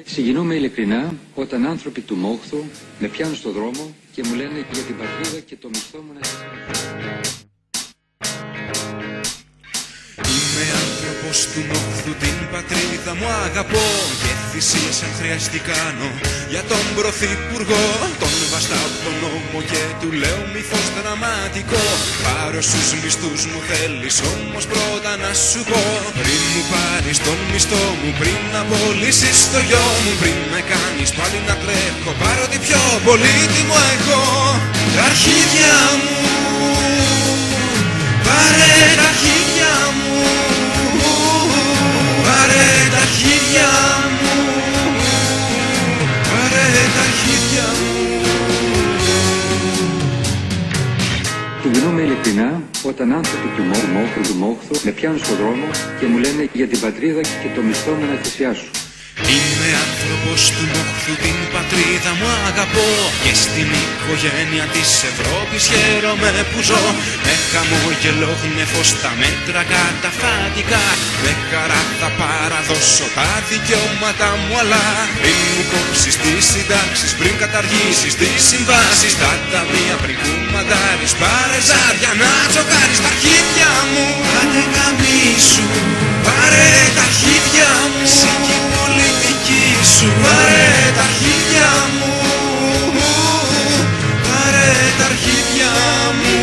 Συγκινούμε ειλικρινά όταν άνθρωποι του Μόχθου με πιάνουν στο δρόμο και μου λένε για την πατρίδα και το μισθό μου να σας. Είμαι άνθρωπος του Μόχθου, την πατρίδα μου αγαπώ και θυσίες αν χρειαστεί κάνω για τον Πρωθυπουργό. Τον βαστάω από τον νόμο και του λέω μη φως δραματικό. Πάρω στους μισθούς μου θέλεις όμως πρώτα να σου πω. Πριν μου πάρεις τον μισθό μου, πριν απολύσεις το γιο μου, πριν με κάνεις πάλι να τρέχω, πάρω τι πιο πολύτιμο έχω. Τα αρχίδια μου, πάρε τα αρχίδια μου, πάρε τα αρχίδια μου, πάρε τα αρχίδια μου. Συγκινούμε ειλικρινά όταν άνθρωποι του Μόχθου με πιάνουν στο δρόμο και μου λένε για την πατρίδα και το μισθό μου να θυσιάσω. Είμαι άνθρωπος του Μόχθου, την πατρίδα μου αγαπώ και στην οικογένεια της Ευρώπης χαίρομαι που ζω. Με χαμόγελο γνέφω στα μέτρα καταφατικά, με χαρά θα παραδώσω τα δικαιώματα μου, αλλά πριν μου κόψεις τις συντάξεις, πριν καταργήσεις τις συμβάσεις, τα ταμεία πριν κουμαντάρεις, πάρε ζάρια να τσοκάρεις τα αρχίδια μου. Άντε καμίσου, πάρε τα αρχίδια μου, πολιτική σου, πάρε τα αρχίδια μου, πάρε τα αρχίδια μου.